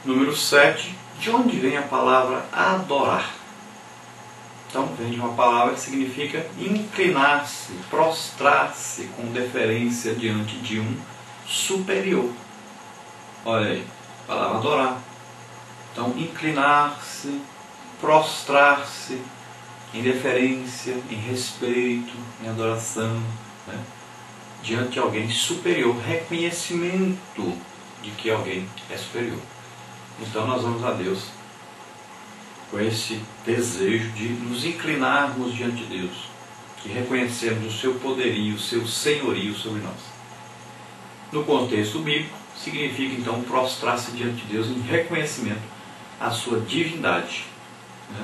Número 7. De onde vem a palavra adorar? Então, vem de uma palavra que significa inclinar-se, prostrar-se com deferência diante de um superior. Olha aí, a palavra adorar. Então, inclinar-se, prostrar-se em deferência, em respeito, em adoração, né? Diante de alguém superior, reconhecimento de que alguém é superior. Então nós vamos a Deus com esse desejo de nos inclinarmos diante de Deus, de reconhecermos o seu poderio, o seu senhorio sobre nós. No contexto bíblico, significa então prostrar-se diante de Deus em reconhecimento à sua divindade.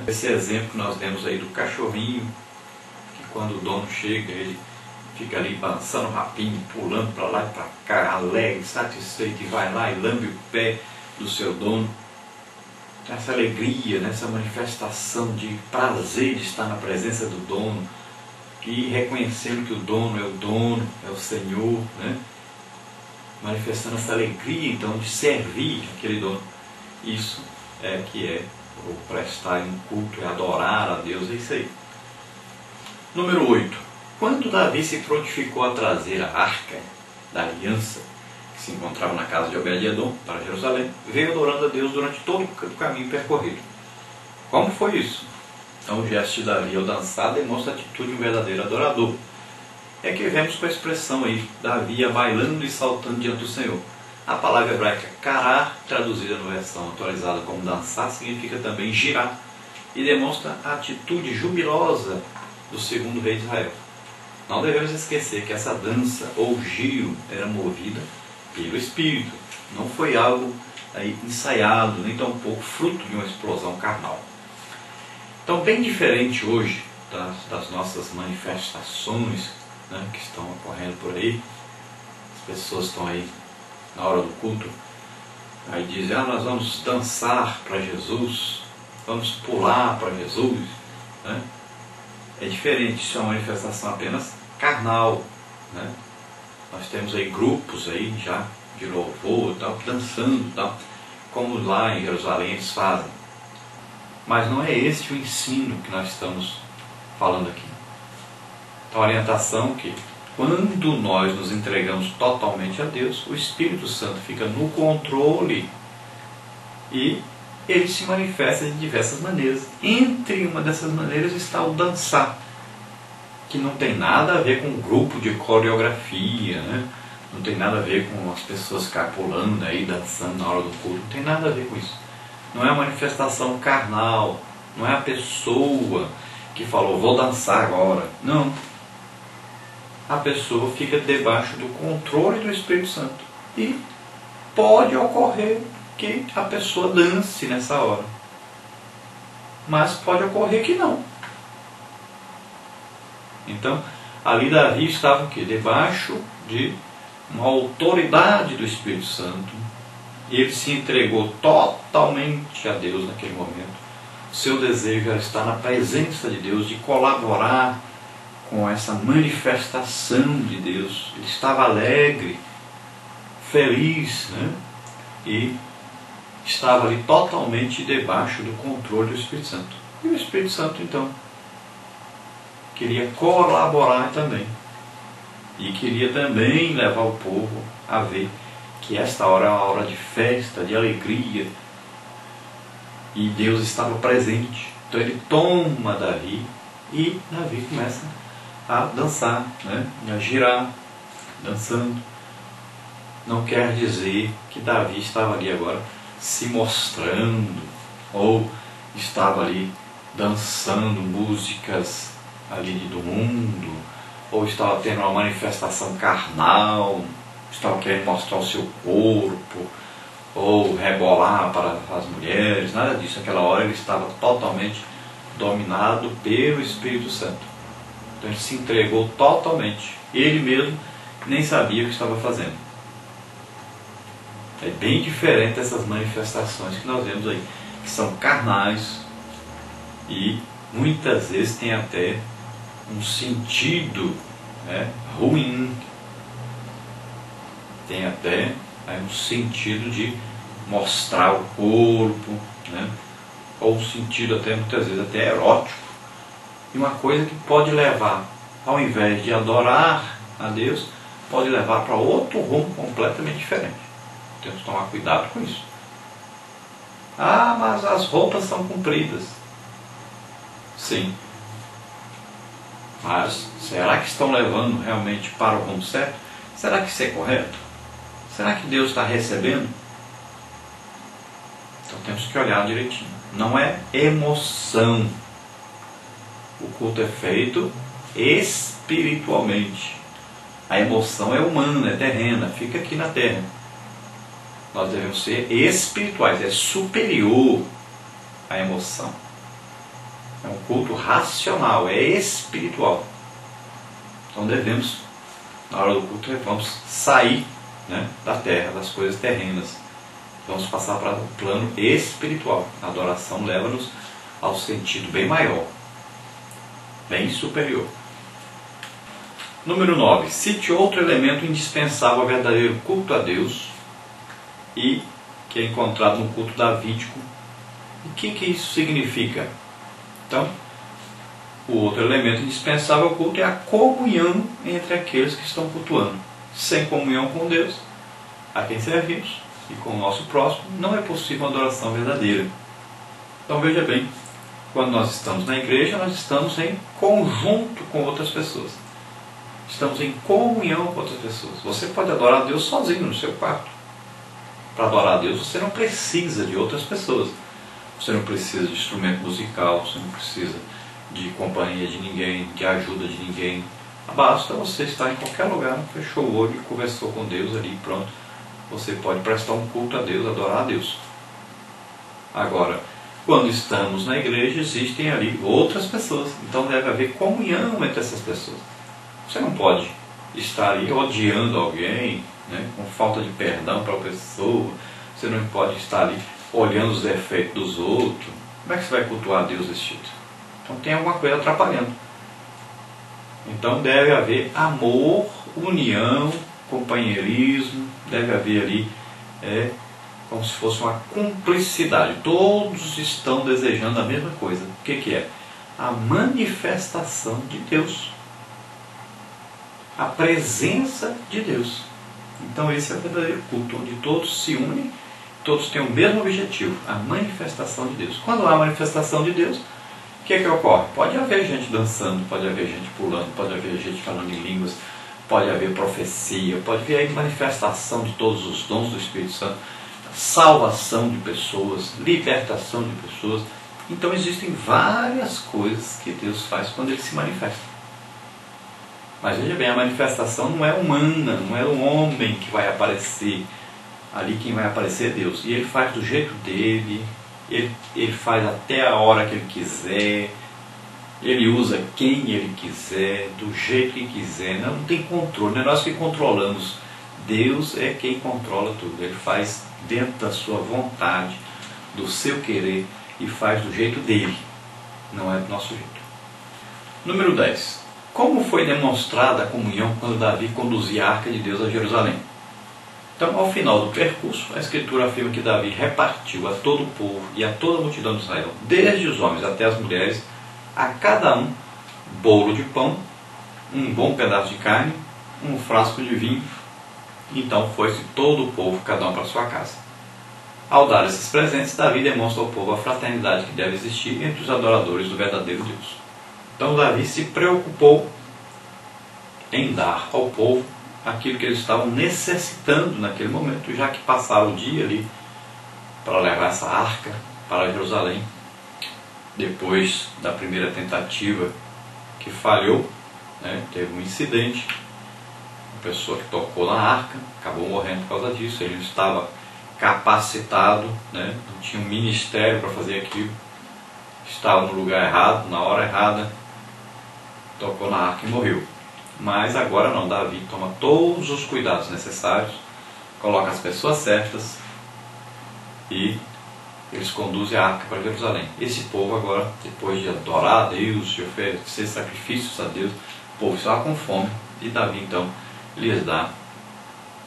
Esse exemplo que nós demos aí do cachorrinho, que quando o dono chega, ele fica ali balançando o rabinho, pulando para lá e para cá, alegre, satisfeito, e vai lá e lambe o pé do seu dono. Essa alegria, essa manifestação de prazer de estar na presença do dono, e reconhecendo que o dono, é o Senhor, manifestando essa alegria então de servir aquele dono. Isso é que é o prestar um culto, é adorar a Deus, é isso aí. Número 8. Quando Davi se prontificou a trazer a arca da aliança, que se encontrava na casa de Obed-Edom, para Jerusalém, veio adorando a Deus durante todo o caminho percorrido. Como foi isso? Então o gesto de Davi ao dançar demonstra a atitude de um verdadeiro adorador. É que vemos com a expressão aí, Davi ia bailando e saltando diante do Senhor. A palavra hebraica karar, traduzida na versão atualizada como dançar, significa também girar, e demonstra a atitude jubilosa do segundo rei de Israel. Não devemos esquecer que essa dança ou giro era movida pelo Espírito. Não foi algo aí ensaiado, nem tampouco fruto de uma explosão carnal. Então, bem diferente hoje das nossas manifestações que estão ocorrendo por aí. As pessoas estão aí na hora do culto, aí dizem, nós vamos dançar para Jesus, vamos pular para Jesus. É diferente, isso é uma manifestação apenas carnal. Nós temos aí grupos aí já de louvor, tal, dançando, tal, como lá em Jerusalém eles fazem. Mas não é esse o ensino que nós estamos falando aqui. Então a orientação é que quando nós nos entregamos totalmente a Deus, o Espírito Santo fica no controle e ele se manifesta de diversas maneiras. Entre uma dessas maneiras está o dançar, que não tem nada a ver com um grupo de coreografia, não tem nada a ver com as pessoas ficar pulando aí, dançando na hora do culto, não tem nada a ver com isso. Não é a manifestação carnal, não é a pessoa que falou, vou dançar agora. Não. A pessoa fica debaixo do controle do Espírito Santo. E pode ocorrer que a pessoa dance nessa hora. Mas pode ocorrer que não. Então, ali Davi estava o quê? Debaixo de uma autoridade do Espírito Santo. Ele se entregou totalmente a Deus naquele momento. Seu desejo era estar na presença de Deus, de colaborar com essa manifestação de Deus. Ele estava alegre, feliz, e estava ali totalmente debaixo do controle do Espírito Santo. E o Espírito Santo, então, queria colaborar também. E queria também levar o povo a ver que esta hora é uma hora de festa, de alegria. E Deus estava presente. Então ele toma Davi e Davi começa a dançar, a girar, dançando. Não quer dizer que Davi estava ali agora se mostrando, ou estava ali dançando músicas ali do mundo, ou estava tendo uma manifestação carnal, estava querendo mostrar o seu corpo, ou rebolar para as mulheres, nada disso. Naquela hora ele estava totalmente dominado pelo Espírito Santo. Então ele se entregou totalmente. Ele mesmo nem sabia o que estava fazendo. É bem diferente dessas manifestações que nós vemos aí, que são carnais e muitas vezes tem até um sentido ruim. Tem até um sentido de mostrar o corpo, né? Ou um sentido até muitas vezes até erótico, e uma coisa que pode levar, ao invés de adorar a Deus, pode levar para outro rumo completamente diferente. Temos que tomar cuidado com isso. Ah, mas as roupas são compridas. Sim. Mas será que estão levando realmente para o rumo certo? Será que isso é correto? Será que Deus está recebendo? Então temos que olhar direitinho. Não é emoção. O culto é feito espiritualmente. A emoção é humana, é terrena, fica aqui na terra. Nós devemos ser espirituais, é superior à emoção. É um culto racional, é espiritual. Então devemos, na hora do culto, vamos sair, né, da terra, das coisas terrenas. Vamos passar para o plano espiritual. A adoração leva-nos ao sentido bem maior, bem superior. Número 9. Cite outro elemento indispensável ao verdadeiro culto a Deus e que é encontrado no culto davídico. O que isso significa? Então, o outro elemento indispensável ao culto é a comunhão entre aqueles que estão cultuando. Sem comunhão com Deus, a quem servimos, e com o nosso próximo, não é possível uma adoração verdadeira. Então veja bem, quando nós estamos na igreja, nós estamos em conjunto com outras pessoas. Estamos em comunhão com outras pessoas. Você pode adorar a Deus sozinho no seu quarto. Para adorar a Deus, você não precisa de outras pessoas. Você não precisa de instrumento musical, você não precisa de companhia de ninguém, de ajuda de ninguém. Basta você estar em qualquer lugar, fechou o olho e conversou com Deus ali, pronto. Você pode prestar um culto a Deus, adorar a Deus. Agora, quando estamos na igreja, existem ali outras pessoas. Então deve haver comunhão entre essas pessoas. Você não pode estar ali odiando alguém, né, com falta de perdão para a pessoa. Você não pode estar ali olhando os defeitos dos outros. Como é que você vai cultuar a Deus desse jeito? Então tem alguma coisa atrapalhando. Então deve haver amor, união, companheirismo, deve haver ali como se fosse uma cumplicidade. Todos estão desejando a mesma coisa. O que é? A manifestação de Deus. A presença de Deus. Então esse é o verdadeiro culto, onde todos se unem, todos têm o mesmo objetivo, a manifestação de Deus. Quando há a manifestação de Deus, o que ocorre? Pode haver gente dançando, pode haver gente pulando, pode haver gente falando em línguas, pode haver profecia, pode haver manifestação de todos os dons do Espírito Santo, salvação de pessoas, libertação de pessoas. Então existem várias coisas que Deus faz quando Ele se manifesta. Mas veja bem, a manifestação não é humana, não é um homem que vai aparecer. Ali quem vai aparecer é Deus. E Ele faz do jeito dele, ele faz até a hora que Ele quiser, Ele usa quem Ele quiser, do jeito que quiser. Não tem controle, não é nós que controlamos. Deus é quem controla tudo. Ele faz dentro da sua vontade, do seu querer, e faz do jeito dele, não é do nosso jeito. Número 10. Como foi demonstrada a comunhão quando Davi conduzia a arca de Deus a Jerusalém? Então, ao final do percurso, a Escritura afirma que Davi repartiu a todo o povo e a toda a multidão de Israel, desde os homens até as mulheres, a cada um bolo de pão, um bom pedaço de carne, um frasco de vinho. Então foi-se todo o povo, cada um para sua casa. Ao dar esses presentes, Davi demonstra ao povo a fraternidade que deve existir entre os adoradores do verdadeiro Deus. Então Davi se preocupou em dar ao povo aquilo que eles estavam necessitando naquele momento, já que passaram o dia ali para levar essa arca para Jerusalém. Depois da primeira tentativa que falhou, teve um incidente, uma pessoa que tocou na arca acabou morrendo por causa disso. Ele não estava capacitado, não tinha um ministério para fazer aquilo, estava no lugar errado, na hora errada, tocou na arca e morreu. Mas agora não, Davi toma todos os cuidados necessários, coloca as pessoas certas e eles conduzem a arca para Jerusalém. Esse povo agora, depois de adorar a Deus, de oferecer sacrifícios a Deus, o povo estava com fome e Davi então lhes dá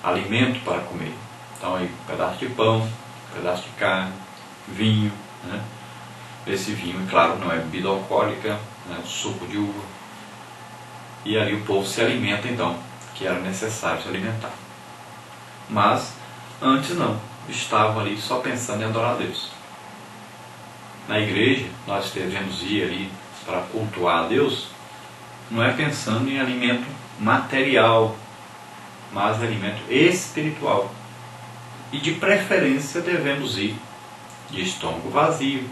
alimento para comer. Então aí um pedaço de pão, pedaço de carne, vinho, né? Esse vinho, claro, não é bebida alcoólica, né? Suco de uva. E ali o povo se alimenta então, que era necessário se alimentar. Mas antes não, estavam ali só pensando em adorar a Deus. Na igreja, nós devemos ir ali para cultuar a Deus, não é pensando em alimento material, mas alimento espiritual. E de preferência devemos ir de estômago vazio,